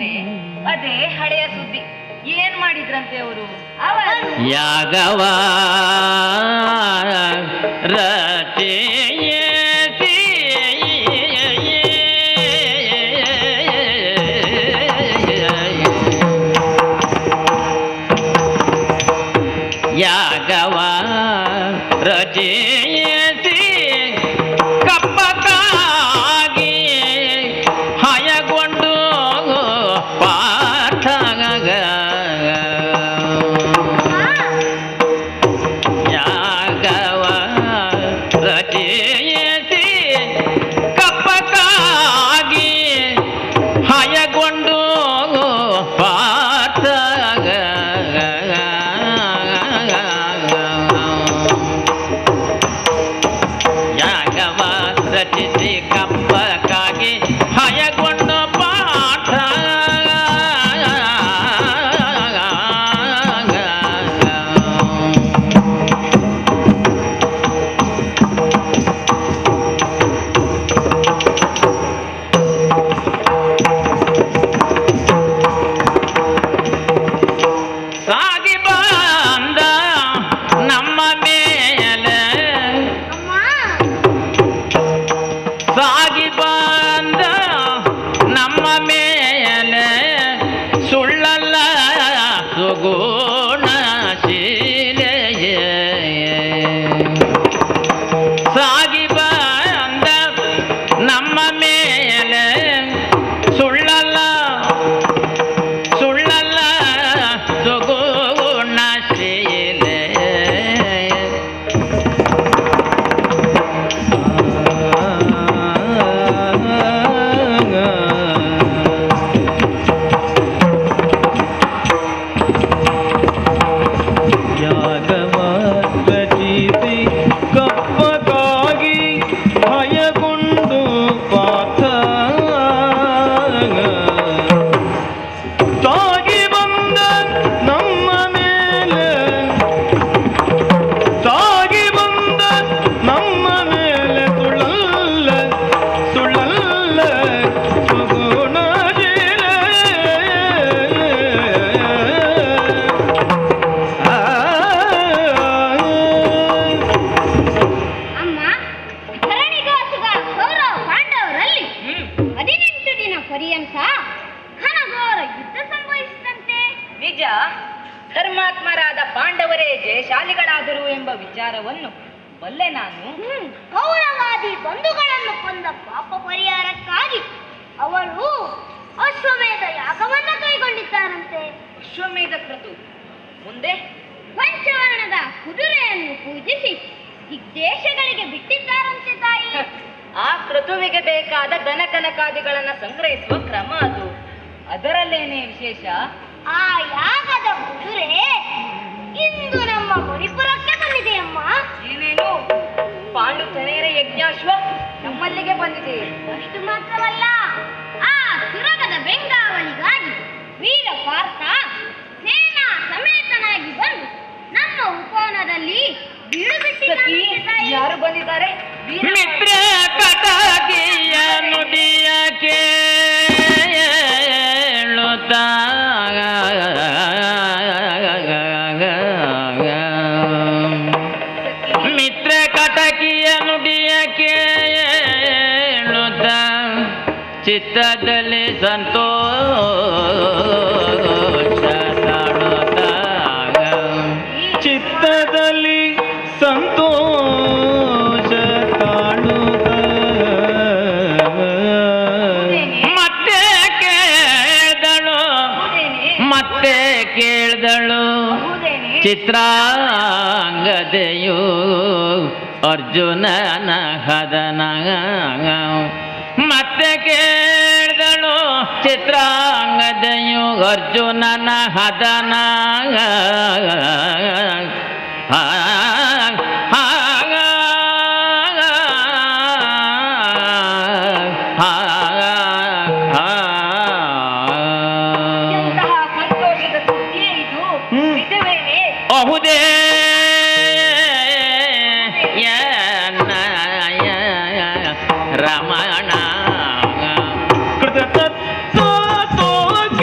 ಅಂದ್ರೆ ಅದೇ ಹಳೆಯ ಸುದ್ದಿ. ಏನ್ ಮಾಡಿದ್ರಂತೆ ಅವರು? ಯಾಗವ ಯಾಗವ ರಚಯಿಸಿ ಕಪ್ಪಕ್ಕಾಗಿ ಹಯಗೊಂಡು ಪಾಠ ಯಾಗವ ರಚಯಿಸಿ ಕಪ್ಪಕ್ಕಾಗಿ ಹಯಗೊಂಡು ಪಾಠ ರಚಿಸಿ ಕಪ್ಪಕ್ಕಾಗಿ ಹಯಗೊಂಡು ಪಾಠ ಸಾಗಿ ಬಂದ ನಮ್ಮ ಮೇಲೆ ಸಾಗಿ ಬಂದ ನಮ್ಮ ಮೇಲೆ ಸುಳ್ಳಲ್ಲ ಸುಗುಣಶೀಲೆಯೇ ಸಾಗಿ ಬಂದ ನಮ್ಮ ಮೇಲೆ ಸುಳ್ಳಲ್ಲ ಸುಳ್ಳಲ್ಲ ಸುಗುಣಶೀಲೆ ಕಪ್ಪಗಾಗಿ ಭಯಗೊಂಡು ಪಾಠ ಸಾಗಿ ಬಂದ ನಮ್ಮ ಮೇಲೆ ಸಾಗಿ ಬಂದ ನಮ್ಮ ಮೇಲೆ ಸುಳ್ಳಲ್ಲ ಸುಳ್ಳಲ್ಲ ಸುಗುಣಶೀಲೆ ಅಮ್ಮ, ಧರಣಿಗೋಸುಗ ಕೌರವ ಪಾಂಡವರಲ್ಲಿ 18 ದಿನ ಪರ್ಯಂತ ಘನಘೋರ ಯುದ್ಧ ಸಂಭವಿಸಿದಂತೆ. ನಿಜ. ಧರ್ಮಾತ್ಮರಾದ ಪಾಂಡವರೇ ಜಯಶಾಲಿಗಳಾದರು ಎಂಬ ವಿಚಾರವನ್ನು ಬಲ್ಲೆ ನಾನು. ಕೌರವಾದಿ ಬಂಧುಗಳನ್ನು ಕೊಂದ ಪಾಪ ಪರಿಹಾರಕ್ಕಾಗಿ ಅವರು ಅಶ್ವಮೇಧ ಯಾಗವನ್ನು ಕೈಗೊಂಡಿದ್ದಾರಂತೆ. ಅಶ್ವಮೇಧ ಕ್ರತು. ಮುಂದೆ ಪಂಚವರ್ಣದ ಕುದುರೆಯನ್ನು ಪೂಜಿಸಿ ದಿಗ್ದೇಶಗಳಿಗೆ ಬಿಟ್ಟಿದ್ದಾರಂತೆ ತಾಯಿ. ಆ ಕ್ರತುವಿಗೆ ಬೇಕಾದ ಧನಕನಕಾದಿಗಳನ್ನ ಸಂಗ್ರಹಿಸುವ ಕ್ರಮ ಅದು. ಅದರಲ್ಲೇನೇ ವಿಶೇಷ? ಆ ಯಾಗದ ಕುದುರೆ ಇಂದು ನಮ್ಮ ಮಣಿಪುರಕ್ಕೆ ಬಂದಿದೆಯಮ್ಮ. ಏನೇನು? ಪಾಂಡು ತನೆಯರ ಯಜ್ಞಾಶ್ವ ನಮ್ಮಲ್ಲಿಗೆ ಬಂದಿದೆ. ಅಷ್ಟು ಮಾತ್ರವಲ್ಲ, ಆ ಸುರಗದ ಬೆಂಗಾವಲಿಗಾಗಿ ವೀರ ಪಾರ್ಥ ಸೇನಾ ಸಮೇತನಾಗಿ ಬಂದು ನಮ್ಮ ಉಪವನದಲ್ಲಿ ಬೀಡು ಬಿಟ್ಟಿದ್ದಾನೆ ತಾಯಿ. ಯಾರು ಬಂದಿದ್ದಾರೆ? ಮಿತ್ರ ಕಟಕಿಯ ನುಡಿಯ ಕೇಳುತ್ತ ಮಿತ್ರ ಕಟಕಿಯ ನುಡಿಯ ಕೇಳುತ್ತ ಚಿತ್ತದಲ್ಲಿ ಸಂತೋಷ ತಾಡುತ್ತ ಚಿತ್ತದಲ್ಲಿ ಸಂತೋಷ ಕಾಣುತ್ತ ಮತ್ತೆ ಕೇಳ್ದಳು ಮತ್ತೆ ಕೇಳ್ದಳು ಚಿತ್ರಾಂಗದೆಯು ಅರ್ಜುನನ ಹದನ ಮತ್ತೆ ಕೇಳ್ದಳು ಚಿತ್ರಾಂಗದೆಯು ಅರ್ಜುನನ ಹದನ ಎಂತಹ ಸಂತೋಷದ ಸುದ್ದಿಯೇ ಇದು. ನಿಜವೇನೆ? ಅಹುದೇ ರಮಣ ಕೃತ ತತ್ವ ತೋಚ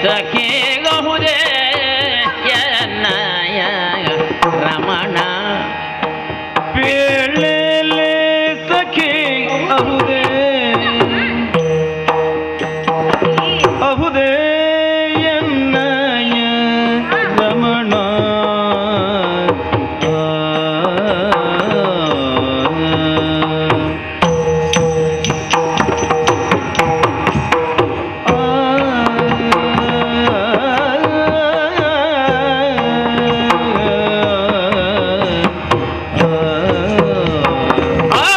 ಸಖಿ ಬಹುದೇ ಎನ್ನಯ ರಮಣ ಪೇಳೆಲೆ ಸಖಿ ಅಹುದೇ ಅಹುದೇ ಎನ್ನಯ ರಮಣ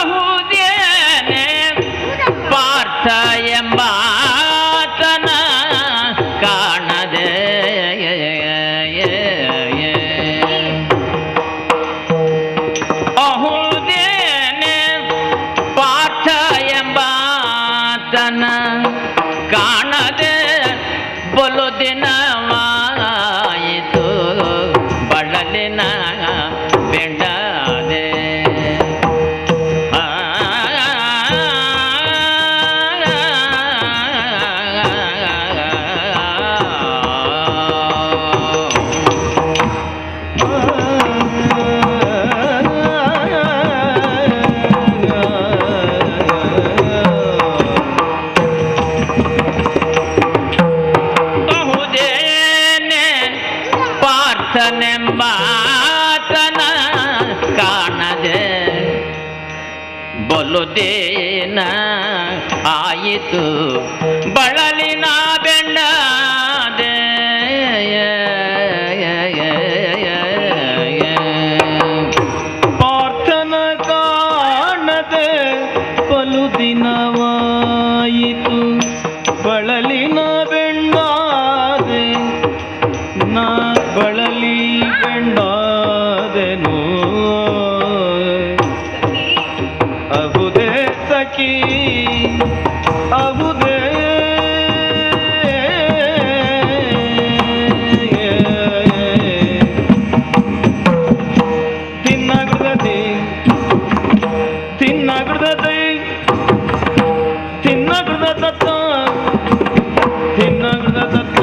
ಅಹುದೇನೆ ಪಾರ್ಥ ಎಂಬಾತನ ಕಾಣದೆ ಅಹುದೇನೆ ಪಾರ್ಥ ಎಂಬಾತನ ಕಾಣದೆ ಬಲು ದಿನವಾಯಿತು ಬಳಲಿನ ಬೆಂಡಾದೆ ಬಹುದೇನೆ ಪಾರ್ಥನೆಂಬಾತನ ಕಾಣದೆ ಬಲುದೇನ ಆಯಿತು ಬಳಲಿನ ಬೆಂಡಾದೆ ಪಾರ್ಥನ ಕಾಣದೆ ಪಲು ದಿನವಾಯಿತು ಬಳಲಿನ ಬೆಂಡಾದೆ ನಾ ಬಳಲಿ ಬೆಂಡಾದೆನು ಅಹುದೇ ಸಖಿ ಅಹುದೇ ತಿನ್ನಗುದತಿ ತಿನ್ನಗುದತಿ ತಿನ್ನಗುದತ್ತ ತಿನ್ನಗುದತ್ತ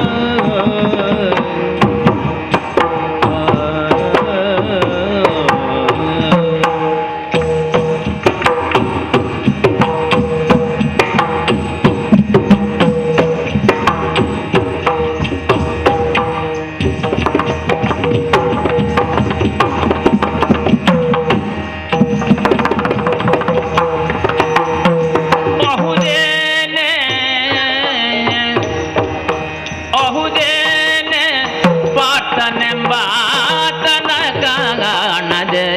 ಅಹುದೇನೆ ಅಹುದೇನೆ ಪಾರ್ಥನೆಂಬಾತನ ಕಾಣದೆ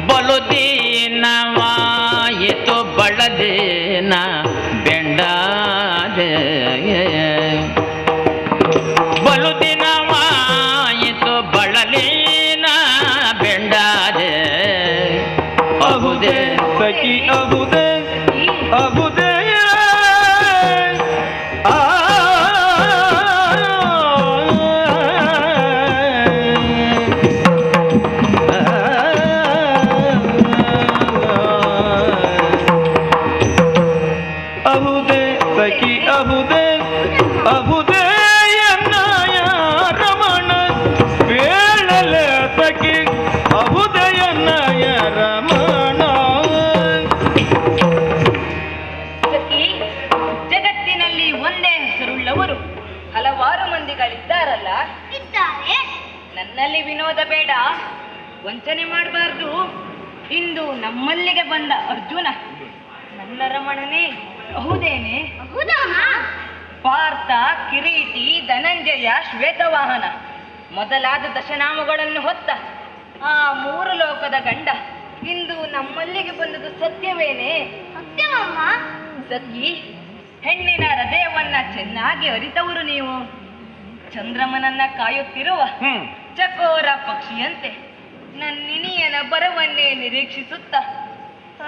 ಬಲು ದಿನವಾಯಿತು ಬಳಲಿನ ಬೆಂಡಾದೆ ಬಲು ದಿನವಾಯಿತು ಬಳಲಿನ ಬೆಂಡಾದೆ ಅಹುದೇ ಸಖಿ ಅಹುದೇ ಅಹುದೇ ಆ ಅಹುದೇ ಸಖಿ ಅಹುದೇ ಅಹುದೇ ಎನ್ನಯ ರಮಣ ಪೇಳಲೆ ಸಖಿ ಅಹುದೇ ಎನ್ನಯ ರಮಣ ಸಖಿ, ಜಗತ್ತಿನಲ್ಲಿ ಒಂದೇ ಹೆಸರುಳ್ಳವರು ಹಲವಾರು ಮಂದಿಗಳಿದ್ದಾರಲ್ಲ. ಇದ್ದಾರೆ. ನನ್ನಲ್ಲಿ ವಿನೋದ ಬೇಡ, ವಂಚನೆ ಮಾಡಬಾರ್ದು. ಇಂದು ನಮ್ಮಲ್ಲಿಗೆ ಬಂದ ಅರ್ಜುನ ನನ್ನ ರಮಣನೇ ಅಹುದೇನೆ? ಹೌದಮ್ಮ? ಪಾರ್ಥ, ಕಿರೀಟಿ, ಧನಂಜಯ, ಶ್ವೇತವಾಹನ ಮೊದಲಾದ ದಶನಾಮಗಳನ್ನು ಹೊತ್ತ ಆ ಮೂರು ಲೋಕದ ಗಂಡ ಇಂದು ನಮ್ಮಲ್ಲಿಗೆ ಬಂದದ್ದು ಸತ್ಯವೇನೆ? ಸತ್ಯವಮ್ಮ. ಸಖಿ, ಹೆಣ್ಣಿನ ಹೃದಯವನ್ನ ಚೆನ್ನಾಗಿ ಅರಿತವರು ನೀವು. ಚಂದ್ರಮನನ್ನ ಕಾಯುತ್ತಿರುವ ಚಕೋರ ಪಕ್ಷಿಯಂತೆ ನನ್ನಿನಿಯನ ಬರವನ್ನೇ ನಿರೀಕ್ಷಿಸುತ್ತ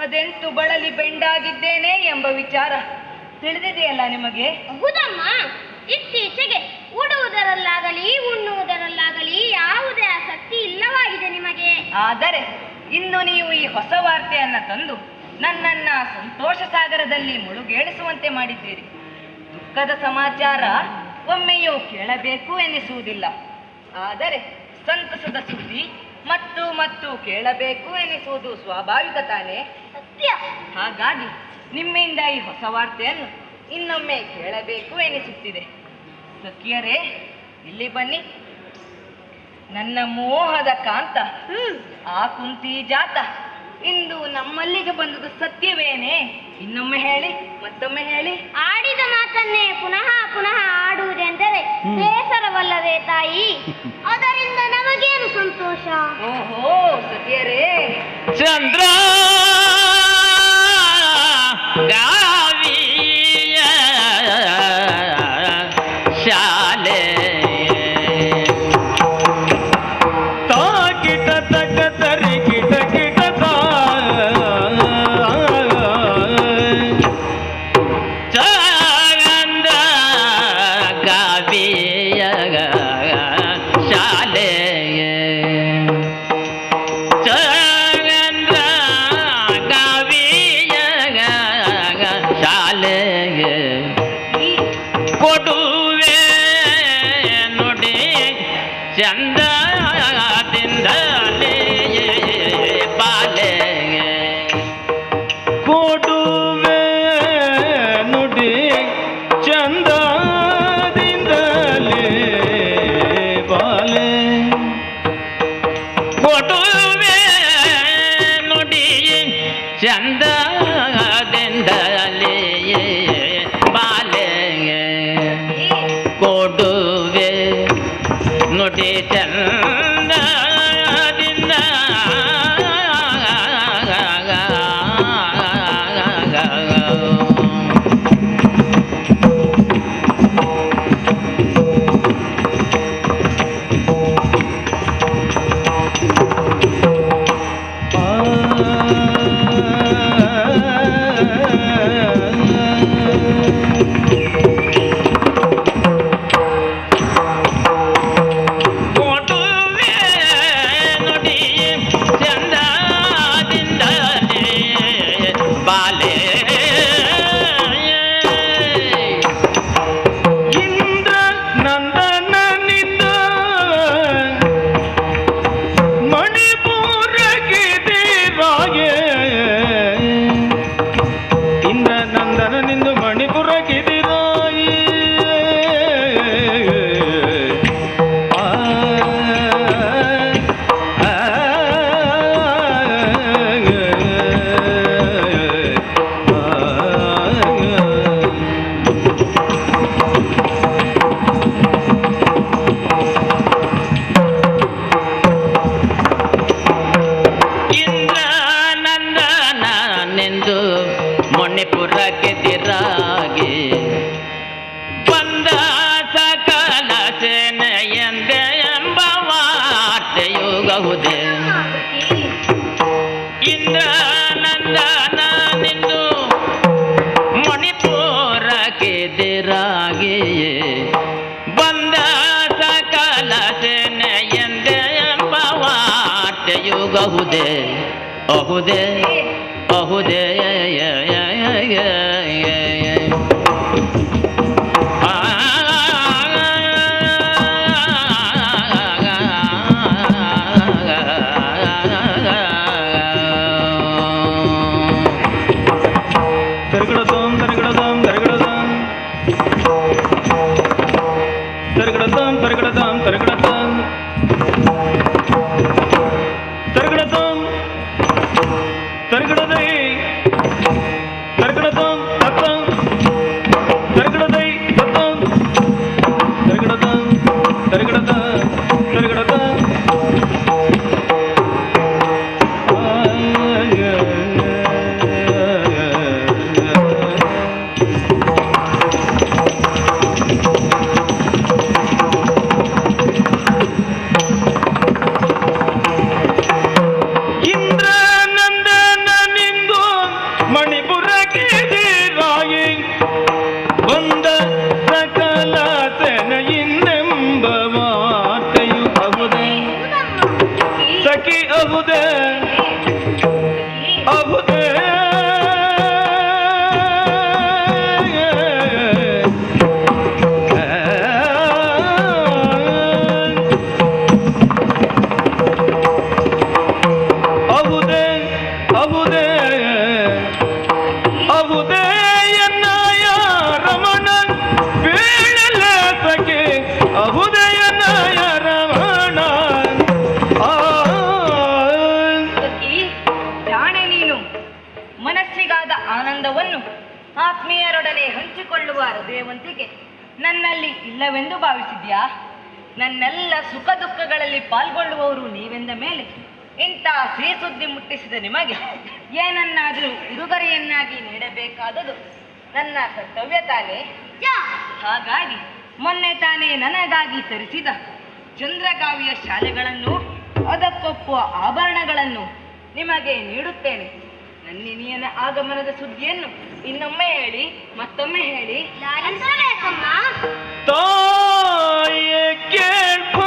ಅದೆಂತು ಬಳಲಿ ಬೆಂಡಾಗಿದ್ದೇನೆ ಎಂಬ ವಿಚಾರ ತಿಳಿದಿದೆಯಲ್ಲ ನಿಮಗೆ? ಹೌದಮ್ಮ. ಇತ್ತೀಚೆಗೆ ಉಡುವುದರಲ್ಲಾಗಲಿ ಉಣ್ಣುವುದರಲ್ಲಾಗಲಿ ಯಾವುದೇ ಆಸಕ್ತಿ ಇಲ್ಲವಾಗಿದೆ ನಿಮಗೆ. ಆದರೆ ಇಂದು ನೀವು ಈ ಹೊಸ ವಾರ್ತೆಯನ್ನ ತಂದು ನನ್ನನ್ನ ಸಂತೋಷ ಸಾಗರದಲ್ಲಿ ಮುಳುಗೇಳಿಸುವಂತೆ ಮಾಡಿದ್ದೀರಿ. ದುಃಖದ ಸಮಾಚಾರ ಒಮ್ಮೆಯೂ ಕೇಳಬೇಕು ಎನಿಸುವುದಿಲ್ಲ. ಆದರೆ ಸಂತಸದ ಸುದ್ದಿ ಮತ್ತು ಮತ್ತು ಕೇಳಬೇಕು ಎನಿಸುವುದು ಸ್ವಾಭಾವಿಕ ತಾನೇ? ಸತ್ಯ. ಹಾಗಾಗಿ ನಿಮ್ಮಿಂದ ಈ ಹೊಸ ವಾರ್ತೆಯನ್ನು ಇನ್ನೊಮ್ಮೆ ಕೇಳಬೇಕು ಎನಿಸುತ್ತಿದೆ. ಸಖಿಯರೇ, ಇಲ್ಲಿ ಬನ್ನಿ. ನನ್ನ ಮೋಹದ ಕಾಂತ ಆ ಕುಂತಿ ಜಾತ ಇಂದು ನಮ್ಮಲ್ಲಿಗೆ ಬಂದುದು ಸತ್ಯವೇನೆ? ಇನ್ನೊಮ್ಮೆ ಹೇಳಿ, ಮತ್ತೊಮ್ಮೆ ಹೇಳಿ. ಆಡಿದ ಮಾತನ್ನೇ ಪುನಃ ಪುನಃ ಆಡುವುದೆಂದರೆ ಬೇಸರವಲ್ಲವೇ ತಾಯಿ? ಅದರಿಂದ ನಮಗೇನು ಸಂತೋಷ? ಓಹೋ ಸಖಿಯರೇ, ಚಂದ್ರ ಗಾವಿಯ ಶಾಲೆ ತಾಕಿಟ ತಕ ತರಿ ಕಿಟ ಕಿಟ ಚಂದ್ರ ಗಾವಿಯ ಶಾಲೆ ಚಂದ್ರ ಗಾವಿಯ ಶಾಲೆಗೆ ಕೊಡುವೆ ನುಡಿ ಚಂದದಿಂದಲೇ ಬಾಲೆಗೆ ಕೊಡುವೆ ನುಡಿ ಚಂದದಿಂದಲೇ ಬಾಲೆ ಕೊಡುವೆ ನುಡಿ ಚಂದದಿಂದಲೇ ಬಾಲೆಗೆ ಕೊಡುವೆ ನುಡಿ ಚಂದದಿಂದ ಕೊಡುವೆ ನುಡಿ ಚಂದದಿಂದಲೇ ಬಾಲೆ ಇಂದ್ರ ನಂದನನಿಂದ ಮಣಿಪುರಗಿದಿರಾಗೆ ಇಂದ್ರ ನಂದನನಿಂದ ಮಣಿಪುರಗಿದಿರಾಯಿ ಇಂದ್ರ ನಂದನನೆಂದು ಮಣಿಪುರಕ್ಕೆ ತಿರಾಗಿ ಬಂದ ಸಕಲ ಸೇನೆಯಂದೆ ಎಂಬ ವಾರ್ತೆಯುಗಹುದೆ. ಇಂದ್ರ ನಂದನನೆಂದು ಮಣಿಪುರಕ್ಕೆ ತಿರಾಗಿ ಬಂದ ಸಕಲ ಸೇನೆಯಂದೆ ಎಂಬ ವಾರ್ತೆಯುಗಹುದೆ. ಅಹುದೆ ಅಹುದೆ ತರಗಡದಂ ತರಗಡದಂ ತರಗಡದಂ ತರಗಡದಂ ತರಗಡದಂ ತರಗಡದಂ ತರಗಡದಂ ತರಗಡದೈ ತರಗಡದಂ ತತ್ತಂ ತರಗಡದೈ ತತ್ತಂ ತರಗಡದಂ ತರಗಡದಂ ತರಗಡದಂ ಮಾಡುವ ಹೃದಯವಂತಿಕೆ ನನ್ನಲ್ಲಿ ಇಲ್ಲವೆಂದು ಭಾವಿಸಿದ್ಯಾ? ನನ್ನೆಲ್ಲ ಸುಖ ದುಃಖಗಳಲ್ಲಿ ಪಾಲ್ಗೊಳ್ಳುವವರು ನೀವೆಂದ ಮೇಲೆ ಇಂಥ ಸಿಹಿ ಸುದ್ದಿ ಮುಟ್ಟಿಸಿದ ನಿಮಗೆ ಏನನ್ನಾದರೂ ಉಡುಗೊರೆಯನ್ನಾಗಿ ನೀಡಬೇಕಾದದು ನನ್ನ ಕರ್ತವ್ಯ ತಾನೇ. ಹಾಗಾಗಿ ಮೊನ್ನೆ ತಾನೇ ನನಗಾಗಿ ತರಿಸಿದ ಚಂದ್ರಗಾವಿಯ ಶಾಲೆಗಳನ್ನು ಅದಕ್ಕೊಪ್ಪುವ ಆಭರಣಗಳನ್ನು ನಿಮಗೆ ನೀಡುತ್ತೇನೆ. ನನ್ನಿನಿಯನ ಆಗಮನದ ಸುದ್ದಿಯನ್ನು ಇನ್ನೊಮ್ಮೆ ಹೇಳಿ, ಮತ್ತೊಮ್ಮೆ ಹೇಳಿ. ಲಾಲಿಸಬೇಕಮ್ಮ. ತಾಯಿಯ ಕೇಳ್ಪ